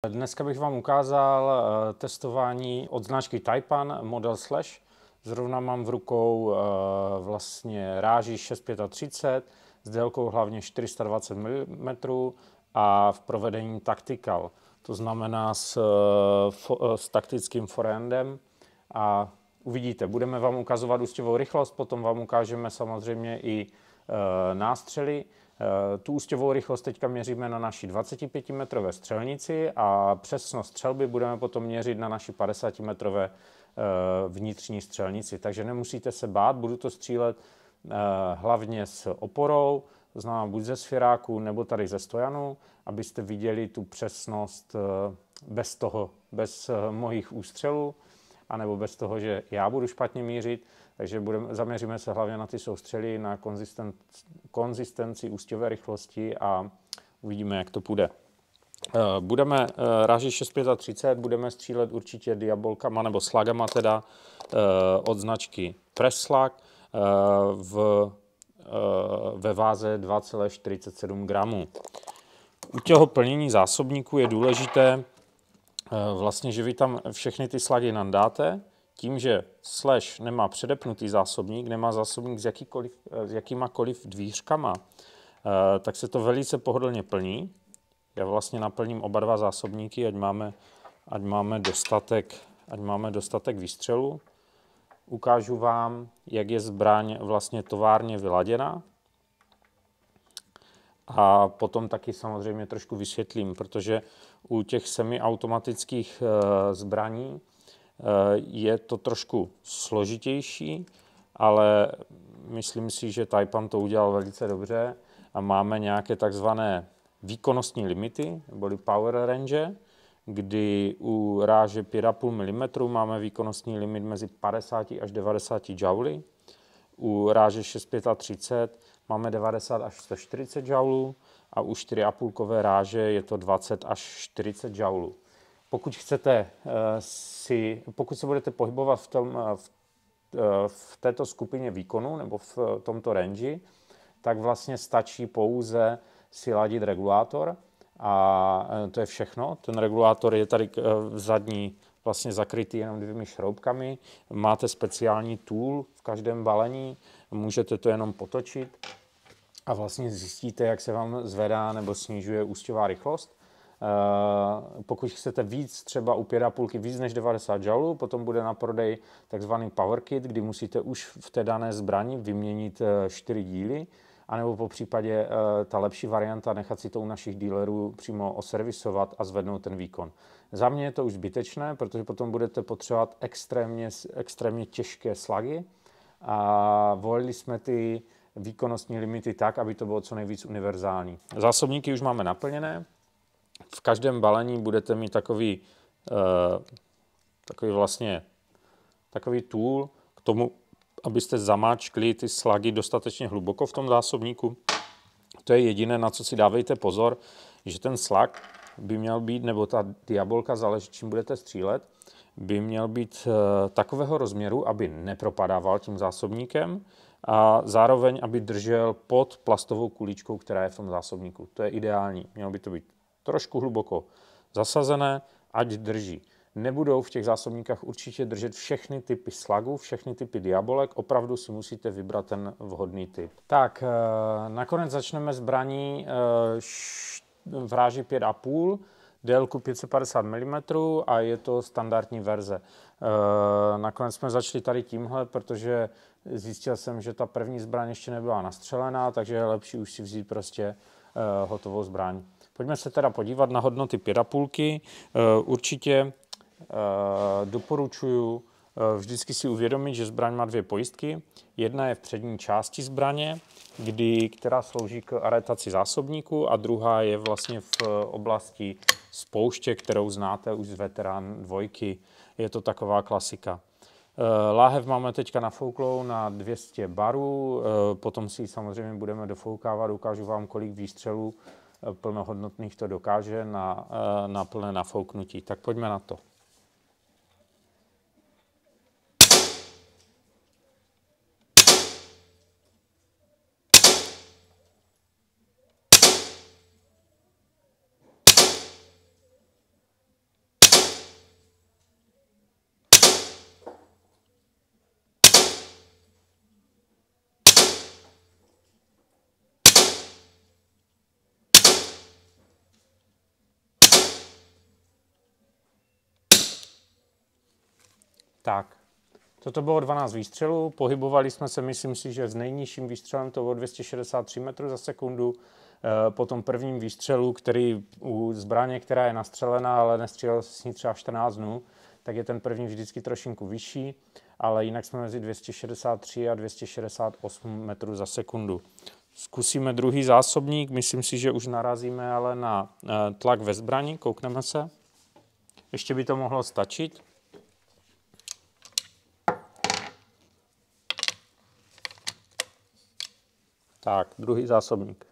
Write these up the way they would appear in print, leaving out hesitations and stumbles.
Dneska bych vám ukázal testování od značky Taipan Model Slash. Zrovna mám v rukou vlastně ráži 635 s délkou hlavně 420 mm a v provedení Tactical. To znamená s taktickým forehandem a uvidíte, budeme vám ukazovat ústěvou rychlost, potom vám ukážeme samozřejmě i nástřely. Tu ústěvou rychlost teďka měříme na naší 25-metrové střelnici a přesnost střelby budeme potom měřit na naší 50-metrové vnitřní střelnici. Takže nemusíte se bát, budu to střílet hlavně s oporou, to znamená buď ze sfiráku nebo tady ze stojanu, abyste viděli tu přesnost bez mojich ústřelů, anebo bez toho, že já budu špatně mířit. Takže zaměříme se hlavně na ty soustřely, na konzistenci ústěvé rychlosti a uvidíme, jak to půjde. Budeme ráži 635, budeme střílet určitě diabolkama nebo slagama teda od značky Presslag ve váze 2,47 gramů. U těho plnění zásobníku je důležité vlastně, že vy tam všechny ty slagy nandáte. Tím, že Slash nemá předepnutý zásobník, nemá zásobník s jakýmakoliv dvířkama, tak se to velice pohodlně plní. Já vlastně naplním oba dva zásobníky, ať máme dostatek výstřelu. Ukážu vám, jak je zbraň vlastně továrně vyladěna. A potom taky samozřejmě trošku vysvětlím, protože u těch semiautomatických zbraní je to trošku složitější, ale myslím si, že Taipan to udělal velice dobře a máme nějaké takzvané výkonnostní limity, neboli power range, kdy u ráže 5,5 mm máme výkonnostní limit mezi 50 až 90 joulí, u ráže 635 máme 90 až 140 joulů a u 4,5 ráže je to 20 až 40 joulů. Pokud se budete pohybovat v této skupině výkonu nebo v tomto range, tak vlastně stačí pouze si ladit regulátor a to je všechno. Ten regulátor je tady zadní vlastně zakrytý jenom 2 šroubkami. Máte speciální tool v každém balení, můžete to jenom potočit a vlastně zjistíte, jak se vám zvedá nebo snižuje ústěvá rychlost. Pokud chcete víc, třeba u 5,5 víc než 90 joulů, potom bude na prodej takzvaný power kit, kdy musíte už v té dané zbrani vyměnit 4 díly, anebo po případě ta lepší varianta nechat si to u našich dealerů přímo oservisovat a zvednout ten výkon. Za mě je to už zbytečné, protože potom budete potřebovat extrémně těžké slagy a volili jsme ty výkonnostní limity tak, aby to bylo co nejvíc univerzální. Zásobníky už máme naplněné. V každém balení budete mít takový tool k tomu, abyste zamáčkli ty slagy dostatečně hluboko v tom zásobníku. To je jediné, na co si dávejte pozor, že ten slag by měl být, nebo ta diabolka, záleží, čím budete střílet, by měl být takového rozměru, aby nepropadával tím zásobníkem a zároveň, aby držel pod plastovou kuličkou, která je v tom zásobníku. To je ideální. Mělo by to být trošku hluboko zasazené, ať drží. Nebudou v těch zásobníkách určitě držet všechny typy slagů, všechny typy diabolek, opravdu si musíte vybrat ten vhodný typ. Tak, nakonec začneme zbraní v ráži 5,5, délku 550 mm a je to standardní verze. Nakonec jsme začali tady tímhle, protože zjistil jsem, že ta první zbraň ještě nebyla nastřelená, takže je lepší už si vzít prostě hotovou zbraň. Pojďme se teda podívat na hodnoty 5,5. Určitě doporučuji vždycky si uvědomit, že zbraň má 2 pojistky. Jedna je v přední části zbraně, která slouží k aretaci zásobníku, a druhá je vlastně v oblasti spouště, kterou znáte už z Veterán 2. Je to taková klasika. Láhev máme teďka nafouklou na 200 barů, potom si ji samozřejmě budeme dofoukávat, ukážu vám, kolik výstřelů plnohodnotných to dokáže na plné nafouknutí. Tak pojďme na to. Tak, toto bylo 12 výstřelů, pohybovali jsme se, myslím si, že s nejnižším výstřelem to bylo 263 metrů za sekundu. Po tom prvním výstřelu, který u zbraně, která je nastřelená, ale nestřílel se s ní třeba 14 dnů, tak je ten první vždycky trošinku vyšší, ale jinak jsme mezi 263 a 268 metrů za sekundu. Zkusíme druhý zásobník, myslím si, že už narazíme ale na tlak ve zbrani, koukneme se. Ještě by to mohlo stačit. Tak, druhý zásobník.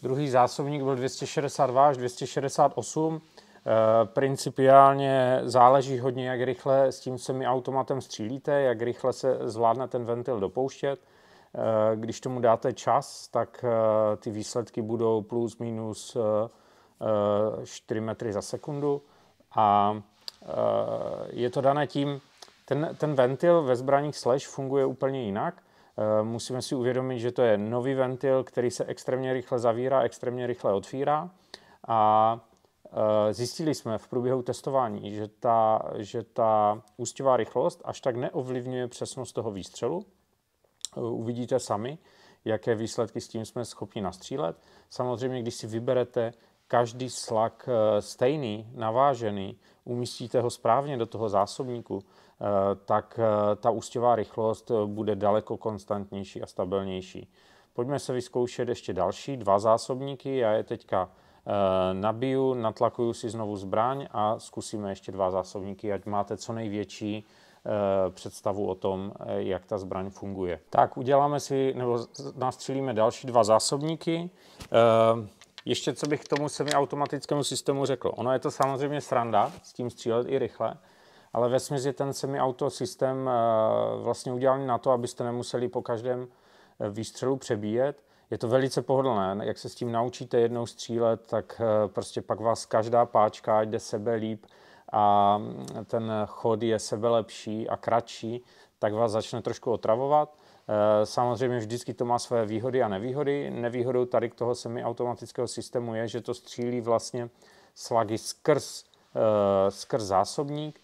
Druhý zásobník byl 262 až 268. Principiálně záleží hodně, jak rychle s tím semiautomatem střílíte, jak rychle se zvládne ten ventil dopouštět. Když tomu dáte čas, tak ty výsledky budou plus minus 4 metry za sekundu. A je to dané tím, ten ventil ve zbraních Slash funguje úplně jinak. Musíme si uvědomit, že to je nový ventil, který se extrémně rychle zavírá, extrémně rychle otvírá. A zjistili jsme v průběhu testování, že ta ústěvá rychlost až tak neovlivňuje přesnost toho výstřelu. Uvidíte sami, jaké výsledky s tím jsme schopni nastřílet. Samozřejmě, když si vyberete každý slug stejný, navážený, umístíte ho správně do toho zásobníku, tak ta ústěvá rychlost bude daleko konstantnější a stabilnější. Pojďme se vyzkoušet ještě další 2 zásobníky. Já je teďka nabiju, natlakuju si znovu zbraň a zkusíme ještě 2 zásobníky, ať máte co největší představu o tom, jak ta zbraň funguje. Tak uděláme si, nebo nastřelíme další 2 zásobníky. Ještě co bych k tomu semiautomatickému systému řekl. Ono je to samozřejmě sranda s tím střílet i rychle, ale vesměs je ten semiauto systém vlastně udělaný na to, abyste nemuseli po každém výstřelu přebíjet. Je to velice pohodlné. Jak se s tím naučíte jednou střílet, tak prostě pak vás každá páčka jde sebe líp a ten chod je sebe lepší a kratší, tak vás začne trošku otravovat. Samozřejmě vždycky to má své výhody a nevýhody. Nevýhodou tady k toho semiautomatického systému je, že to střílí vlastně slugy skrz zásobník.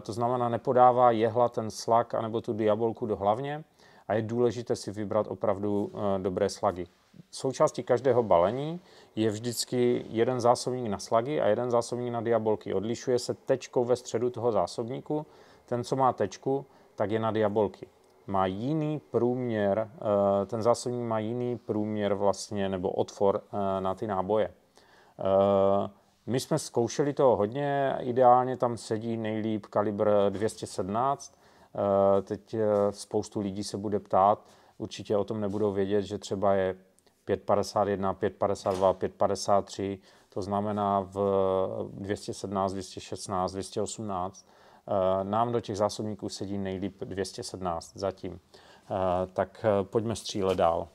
To znamená, nepodává jehla ten slug anebo tu diabolku do hlavně a je důležité si vybrat opravdu dobré slugy. Součástí každého balení je vždycky jeden zásobník na slugy a jeden zásobník na diabolky. Odlišuje se tečkou ve středu toho zásobníku. Ten, co má tečku, tak je na diabolky. Má jiný průměr, ten zásobník má jiný průměr vlastně, nebo otvor na ty náboje. My jsme zkoušeli toho hodně, ideálně tam sedí nejlíp kalibr 217. Teď spoustu lidí se bude ptát, určitě o tom nebudou vědět, že třeba je 5,51, 5,52, 5,53, to znamená v 217, 216, 218. Nám do těch zásobníků sedí nejlíp 217 zatím. Tak pojďme střílet dál.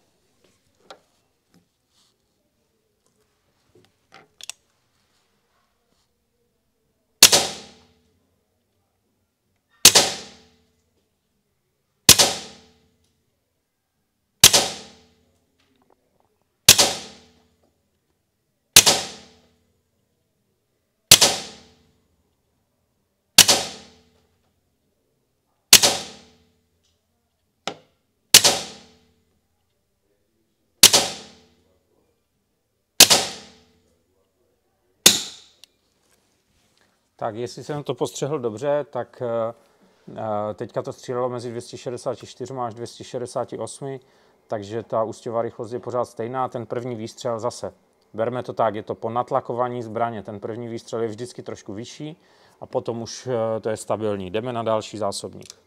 Tak jestli jsem to postřehl dobře, tak teďka to střílelo mezi 264 až 268, takže ta ústěvá rychlost je pořád stejná. Ten první výstřel zase, berme to tak, je to po natlakování zbraně. Ten první výstřel je vždycky trošku vyšší a potom už to je stabilní. Jdeme na další zásobník.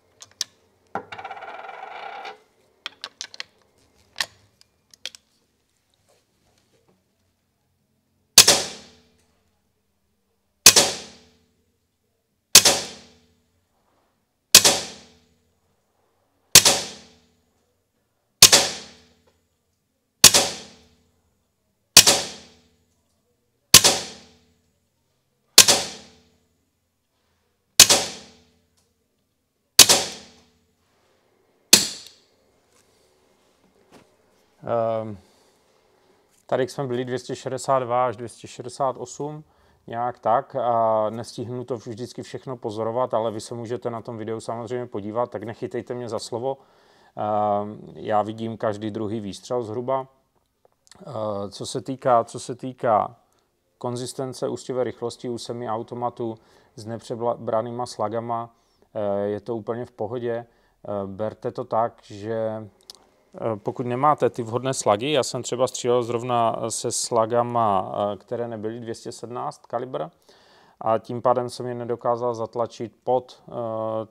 Tady jsme byli 262 až 268, nějak tak, a nestihnu to vždycky všechno pozorovat, ale vy se můžete na tom videu samozřejmě podívat, tak nechytejte mě za slovo. Já vidím každý druhý výstřel zhruba. Co se týká konzistence ústěvé rychlosti u semiautomatu s nepřebranýma slagama, je to úplně v pohodě. Berte to tak, že pokud nemáte ty vhodné slagy, já jsem třeba střílel zrovna se slagama, které nebyly 217 kalibr, a tím pádem jsem je nedokázal zatlačit pod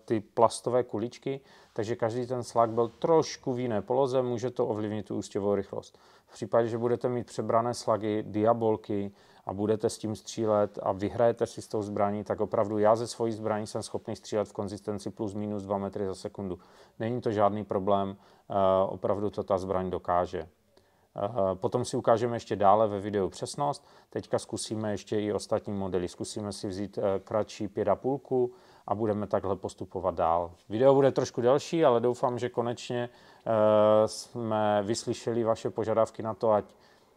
ty plastové kuličky, takže každý ten slag byl trošku v jiné poloze, může to ovlivnit tu ústěvou rychlost. V případě, že budete mít přebrané slagy, diabolky a budete s tím střílet a vyhrajete si s tou zbraní, tak opravdu já ze svojí zbraní jsem schopný střílet v konzistenci plus minus 2 metry za sekundu. Není to žádný problém, opravdu to ta zbraň dokáže. Potom si ukážeme ještě dále ve videu přesnost. Teďka zkusíme ještě i ostatní modely. Zkusíme si vzít kratší 5,5 a budeme takhle postupovat dál. Video bude trošku delší, ale doufám, že konečně jsme vyslyšeli vaše požadavky na to, ať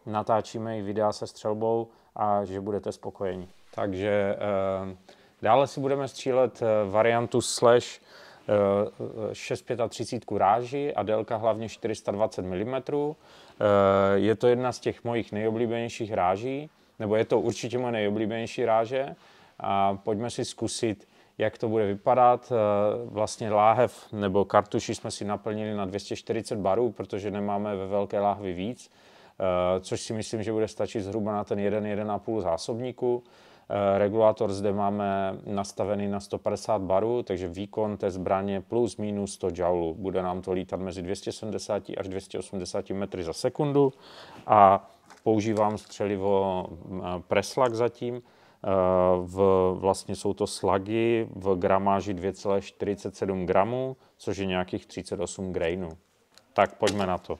natáčíme i videa se střelbou a že budete spokojeni. Takže dále si budeme střílet variantu slash 6,35 ráži a délka hlavně 420 mm. Je to jedna z těch mojich nejoblíbenějších ráží, nebo je to určitě moje nejoblíbenější ráže. A pojďme si zkusit, jak to bude vypadat. Vlastně láhev nebo kartuši jsme si naplnili na 240 barů, protože nemáme ve velké láhvi víc, což si myslím, že bude stačit zhruba na ten 1,5 zásobníku. Regulátor zde máme nastavený na 150 barů, takže výkon té zbraně plus minus 100 joulů. Bude nám to lítat mezi 270 až 280 metry za sekundu a používám střelivo preslag zatím. Vlastně jsou to slagy v gramáži 2,47 gramů, což je nějakých 38 grainů. Tak pojďme na to.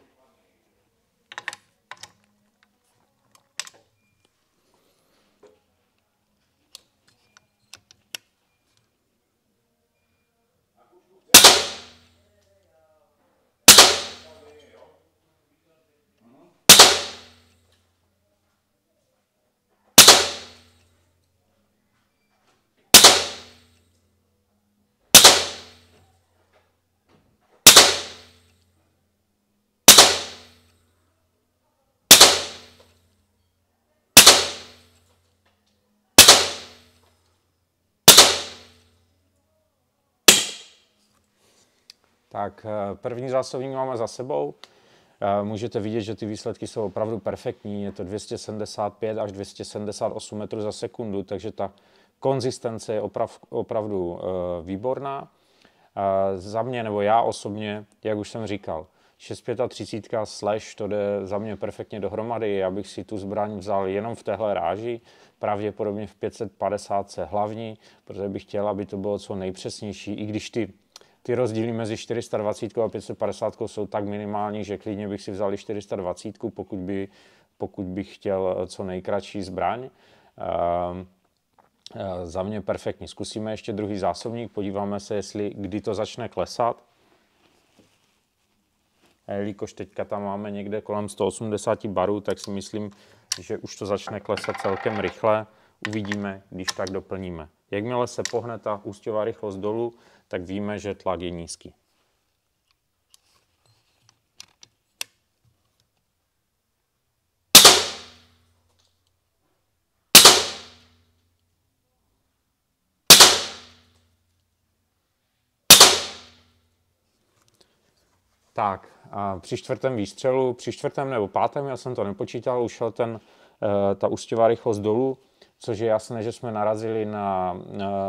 Tak první zásobník máme za sebou. Můžete vidět, že ty výsledky jsou opravdu perfektní. Je to 275 až 278 metrů za sekundu, takže ta konzistence je opravdu výborná. Za mě, nebo já osobně, jak už jsem říkal, 6,35 slash to jde za mě perfektně dohromady. Já bych si tu zbraň vzal jenom v téhle ráži, pravděpodobně v 550 hlavní, protože bych chtěl, aby to bylo co nejpřesnější, i když ty rozdíly mezi 420 a 550 jsou tak minimální, že klidně bych si vzal 420, pokud bych chtěl co nejkratší zbraň. Za mě perfektní. Zkusíme ještě druhý zásobník, podíváme se, kdy to začne klesat. Jelikož teďka tam máme někde kolem 180 barů, tak si myslím, že už to začne klesat celkem rychle. Uvidíme, když tak doplníme. Jakmile se pohne ta ústěvá rychlost dolů, tak víme, že tlak je nízký. Tak, a při čtvrtém výstřelu, při čtvrtém nebo pátém, já jsem to nepočítal, už šel ta ústěvá rychlost dolů, což je jasné, že jsme narazili na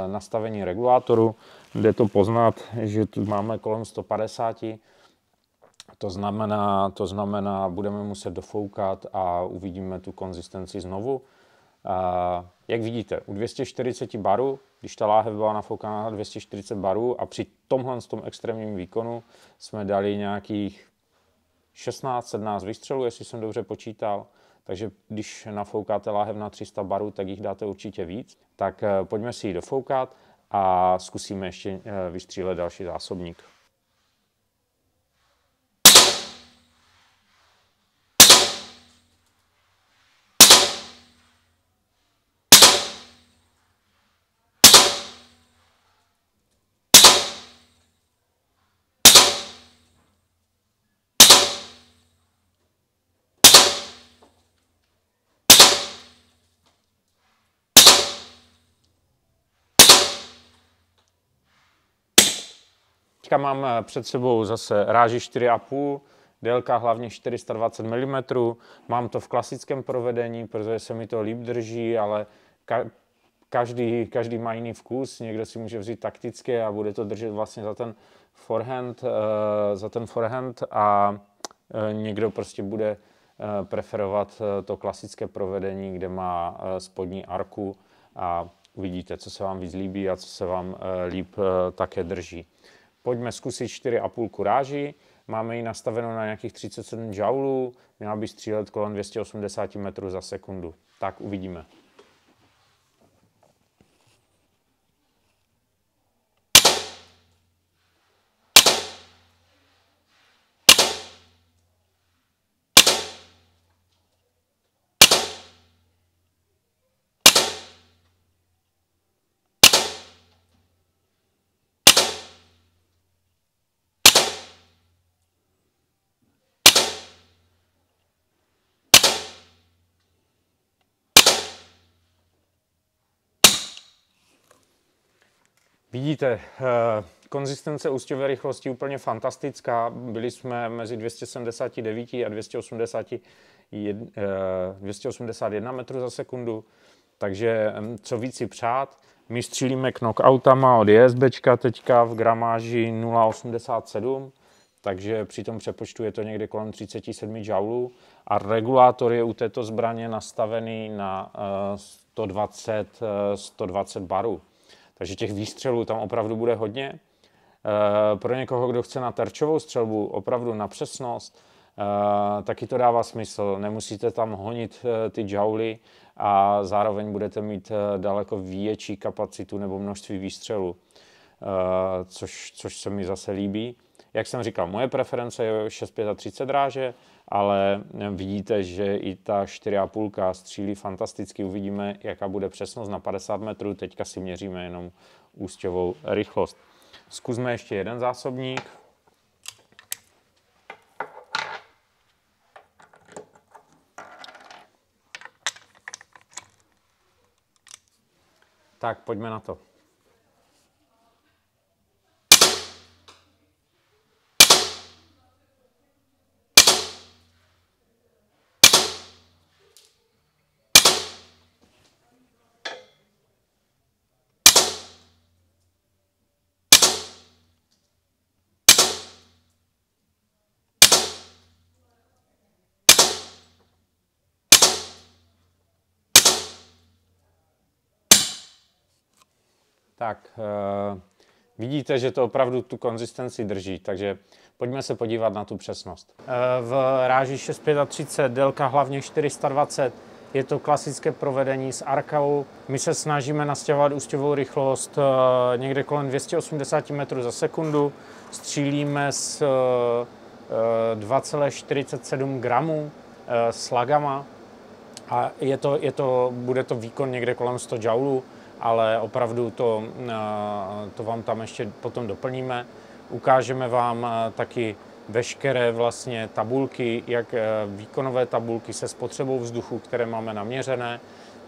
nastavení regulátoru, kde to poznat, že tu máme kolem 150. To znamená, budeme muset dofoukat a uvidíme tu konzistenci znovu. Jak vidíte, u 240 barů, když ta láhev byla nafoukaná na 240 barů a při tomhle tom extrémním výkonu jsme dali nějakých 16-17 výstřelů, jestli jsem dobře počítal. Takže když nafoukáte láhev na 300 barů, tak jich dáte určitě víc. Tak pojďme si ji dofoukat a zkusíme ještě vystřílet další zásobník. Teďka mám před sebou zase ráži 4,5, délka hlavně 420 mm. Mám to v klasickém provedení, protože se mi to líp drží, ale každý má jiný vkus. Někdo si může vzít taktické a bude to držet vlastně za ten forehand a někdo prostě bude preferovat to klasické provedení, kde má spodní arku a uvidíte, co se vám víc líbí a co se vám líp také drží. Pojďme zkusit 4,5 ráži. Máme ji nastavenou na nějakých 37 joulů. Měla by střílet kolem 280 metrů za sekundu. Tak uvidíme. Vidíte, konzistence ústěvové rychlosti úplně fantastická. Byli jsme mezi 279 a 281 metrů za sekundu, takže co víc si přát. My střílíme knockoutama od JSBčka teďka v gramáži 0,87, takže při tom přepočtu je to někde kolem 37 joulů a regulátor je u této zbraně nastavený na 120 barů. Takže těch výstřelů tam opravdu bude hodně. Pro někoho, kdo chce na terčovou střelbu, opravdu na přesnost, taky to dává smysl. Nemusíte tam honit ty jouly a zároveň budete mít daleko větší kapacitu nebo množství výstřelů, což se mi zase líbí. Jak jsem říkal, moje preference je 6,35 ráže, ale vidíte, že i ta 4,5 střílí fantasticky. Uvidíme, jaká bude přesnost na 50 metrů. Teďka si měříme jenom ústěvou rychlost. Zkusme ještě jeden zásobník. Tak, pojďme na to. Tak, vidíte, že to opravdu tu konzistenci drží, takže pojďme se podívat na tu přesnost. V ráži 6,35, délka hlavně 420, je to klasické provedení s arkou. My se snažíme nastěhovat ústěvou rychlost někde kolem 280 metrů za sekundu. Střílíme s 2,47 gramů slagama a bude to výkon někde kolem 100 joulů. Ale opravdu to vám tam ještě potom doplníme. Ukážeme vám taky veškeré vlastně tabulky, jak výkonové tabulky se spotřebou vzduchu, které máme naměřené.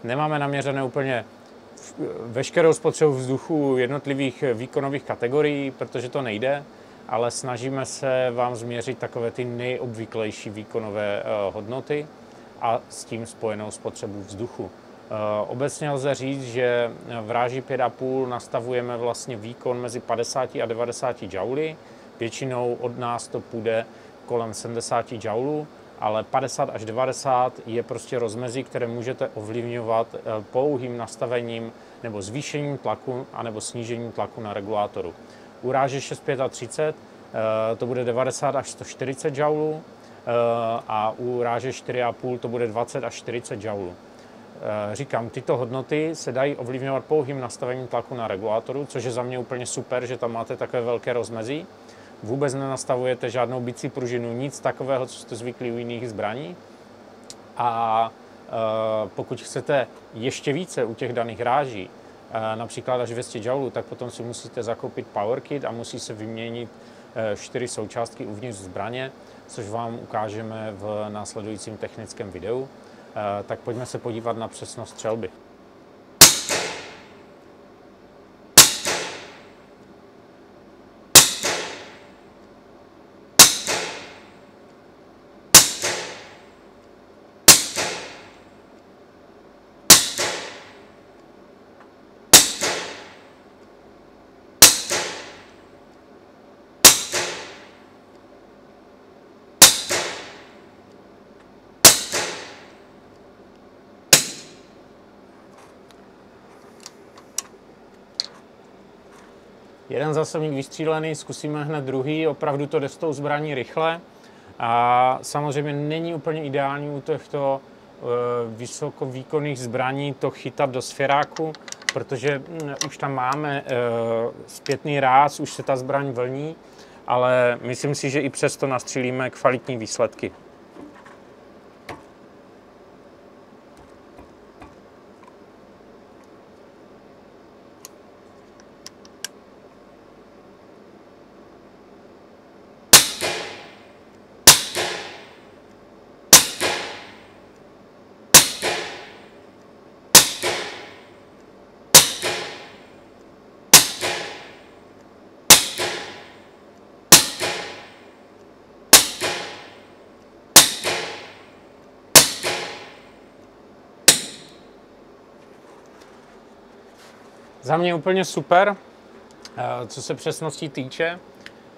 Nemáme naměřené úplně veškerou spotřebu vzduchu jednotlivých výkonových kategorií, protože to nejde, ale snažíme se vám změřit takové ty nejobvyklejší výkonové hodnoty a s tím spojenou spotřebu vzduchu. Obecně lze říct, že v ráži 5,5 nastavujeme vlastně výkon mezi 50 a 90 jouly. Většinou od nás to půjde kolem 70 joulů, ale 50 až 90 je prostě rozmezí, které můžete ovlivňovat pouhým nastavením nebo zvýšením tlaku anebo snížením tlaku na regulátoru. U ráže 6,35 to bude 90 až 140 joulů a u ráže 4,5 to bude 20 až 40 joulů. Říkám, tyto hodnoty se dají ovlivňovat pouhým nastavením tlaku na regulátoru, což je za mě úplně super, že tam máte takové velké rozmezí. Vůbec nenastavujete žádnou bicí pružinu, nic takového, co jste zvyklí u jiných zbraní. A pokud chcete ještě více u těch daných ráží, například až 200 joulů, tak potom si musíte zakoupit power kit a musí se vyměnit 4 součástky uvnitř zbraně, což vám ukážeme v následujícím technickém videu. Tak pojďme se podívat na přesnost střelby. Jeden zásobník vystřílený, zkusíme hned druhý, opravdu to jde s tou zbraní rychle. A samozřejmě není úplně ideální u těchto vysokovýkonných zbraní to chytat do sféráku, protože už tam máme zpětný ráz, už se ta zbraň vlní, ale myslím si, že i přesto nastřílíme kvalitní výsledky. Za mě úplně super, co se přesnosti týče.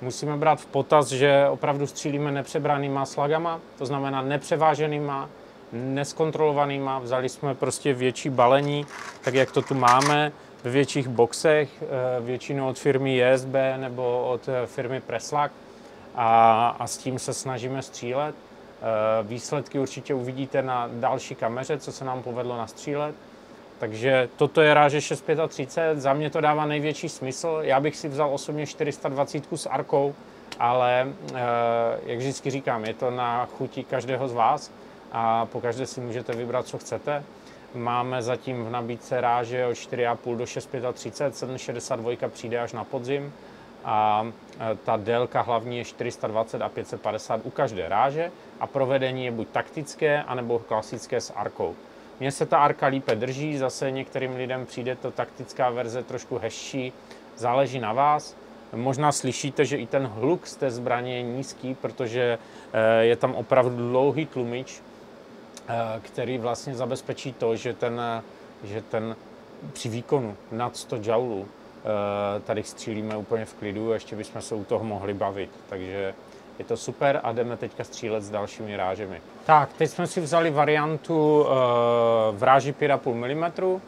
Musíme brát v potaz, že opravdu střílíme nepřebranýma slagama, to znamená nepřeváženýma, neskontrolovanýma. Vzali jsme prostě větší balení, tak jak to tu máme, ve větších boxech, většinou od firmy JSB nebo od firmy Preslak a s tím se snažíme střílet. Výsledky určitě uvidíte na další kameře, co se nám povedlo nastřílet. Takže toto je ráže 635, za mě to dává největší smysl. Já bych si vzal osobně 420 s arkou, ale jak vždycky říkám, je to na chuti každého z vás a pokaždé si můžete vybrat, co chcete. Máme zatím v nabídce ráže od 4,5 do 635, 762 přijde až na podzim a ta délka hlavní je 420 a 550 u každé ráže a provedení je buď taktické, anebo klasické s arkou. Mně se ta arka lípe drží, zase některým lidem přijde to taktická verze trošku hezčí, záleží na vás. Možná slyšíte, že i ten hluk z té zbraně je nízký, protože je tam opravdu dlouhý tlumič, který vlastně zabezpečí to, že ten při výkonu nad 100 joulů tady střílíme úplně v klidu a ještě bychom se u toho mohli bavit. Takže je to super a jdeme teďka střílet s dalšími rážemi. Tak, teď jsme si vzali variantu v ráži 5,5 mm,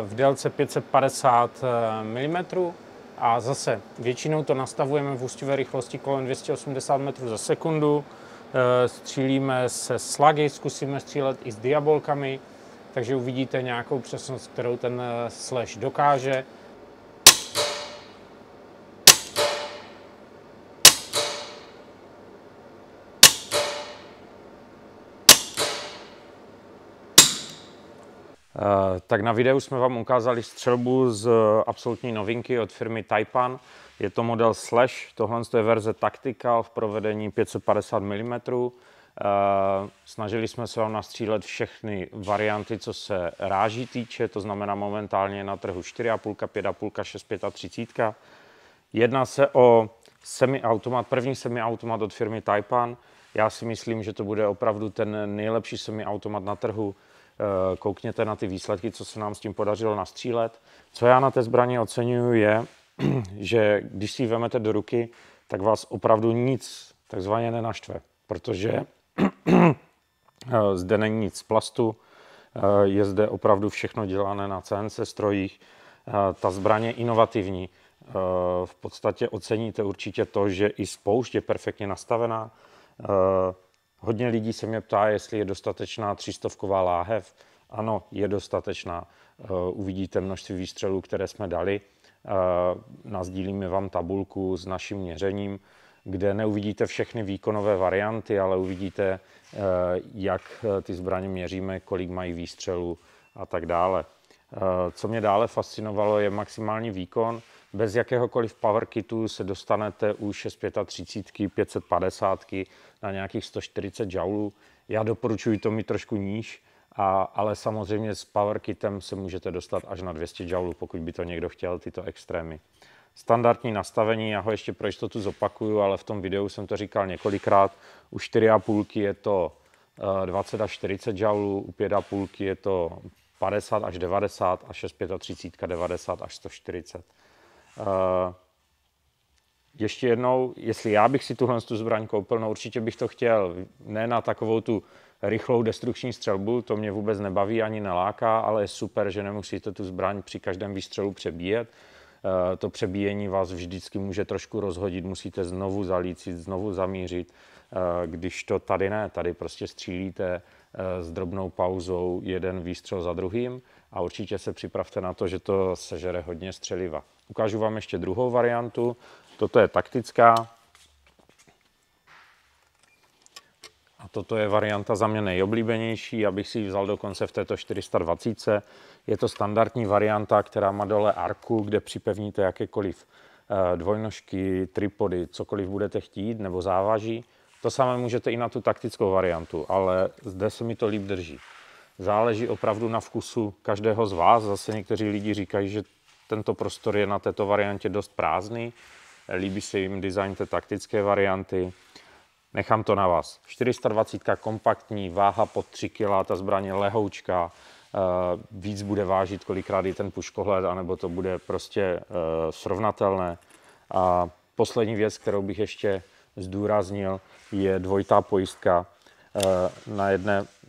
v délce 550 mm a zase většinou to nastavujeme v ústivé rychlosti kolem 280 metrů za sekundu. Střílíme se slagy, zkusíme střílet i s diabolkami, takže uvidíte nějakou přesnost, kterou ten slash dokáže. Tak na videu jsme vám ukázali střelbu z absolutní novinky od firmy Taipan. Je to model Slash, tohle je verze Tactical v provedení 550 mm. Snažili jsme se vám nastřílet všechny varianty, co se ráží týče, to znamená momentálně na trhu 4,5, 5,5, 6,35. Jedná se o semiautomat, první semiautomat od firmy Taipan. Já si myslím, že to bude opravdu ten nejlepší semiautomat na trhu. Koukněte na ty výsledky, co se nám s tím podařilo nastřílet. Co já na té zbraně oceňuji je, že když si ji vezmete do ruky, tak vás opravdu nic takzvaně nenaštve, protože zde není nic z plastu, je zde opravdu všechno dělané na CNC strojích, ta zbraně je inovativní. V podstatě oceníte určitě to, že i spoušť je perfektně nastavená. Hodně lidí se mě ptá, jestli je dostatečná 300 láhev. Ano, je dostatečná. Uvidíte množství výstřelů, které jsme dali. Nasdílíme vám tabulku s naším měřením, kde neuvidíte všechny výkonové varianty, ale uvidíte, jak ty zbraně měříme, kolik mají výstřelů a tak dále. Co mě dále fascinovalo, je maximální výkon. Bez jakéhokoliv power kitu se dostanete u 635, 550 na nějakých 140 joulů. Já doporučuji to mít trošku níž, ale samozřejmě s power kitem se můžete dostat až na 200 joulů, pokud by to někdo chtěl, tyto extrémy. Standardní nastavení, já ho ještě pro jistotu zopakuju, ale v tom videu jsem to říkal několikrát. U 4,5 je to 20 až 40 joulů, u 5,5 je to 50 až 90 a 6,35 90 až 140. Ještě jednou, jestli já bych si tuhle zbraň koupil, no určitě bych to chtěl, ne na takovou tu rychlou destrukční střelbu, to mě vůbec nebaví ani neláká, ale je super, že nemusíte tu zbraň při každém výstřelu přebíjet. To přebíjení vás vždycky může trošku rozhodit, musíte znovu zalícit, znovu zamířit, když to tady ne, tady prostě střílíte s drobnou pauzou jeden výstřel za druhým a určitě se připravte na to, že to sežere hodně střeliva. Ukážu vám ještě druhou variantu, toto je taktická a toto je varianta za mě nejoblíbenější, abych si ji vzal dokonce v této 420. Je to standardní varianta, která má dole arku, kde připevníte jakékoliv dvojnožky, tripody, cokoliv budete chtít, nebo závaží. To samé můžete i na tu taktickou variantu, ale zde se mi to líp drží. Záleží opravdu na vkusu každého z vás. Zase někteří lidi říkají, že tento prostor je na této variantě dost prázdný. Líbí se jim design té taktické varianty. Nechám to na vás. 420 kompaktní, váha pod 3 kg, ta zbraň je lehoučka, víc bude vážit kolikrát i ten puškohled, anebo to bude prostě srovnatelné. A poslední věc, kterou bych ještě zdůraznil, je dvojitá pojistka.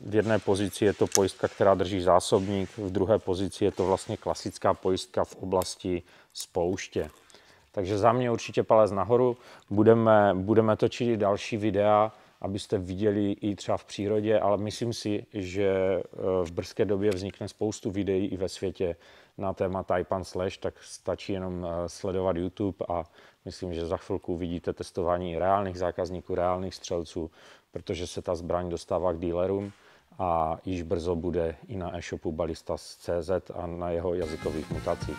V jedné pozici je to pojistka, která drží zásobník, v druhé pozici je to vlastně klasická pojistka v oblasti spouště. Takže za mě určitě palec nahoru. Budeme točit i další videa, abyste viděli i třeba v přírodě, ale myslím si, že v brzké době vznikne spoustu videí i ve světě na téma Taipan Slash, tak stačí jenom sledovat YouTube a myslím, že za chvilku uvidíte testování reálných zákazníků, reálných střelců, protože se ta zbraň dostává k dealerům a již brzo bude i na e-shopu ballistas.cz a na jeho jazykových mutacích.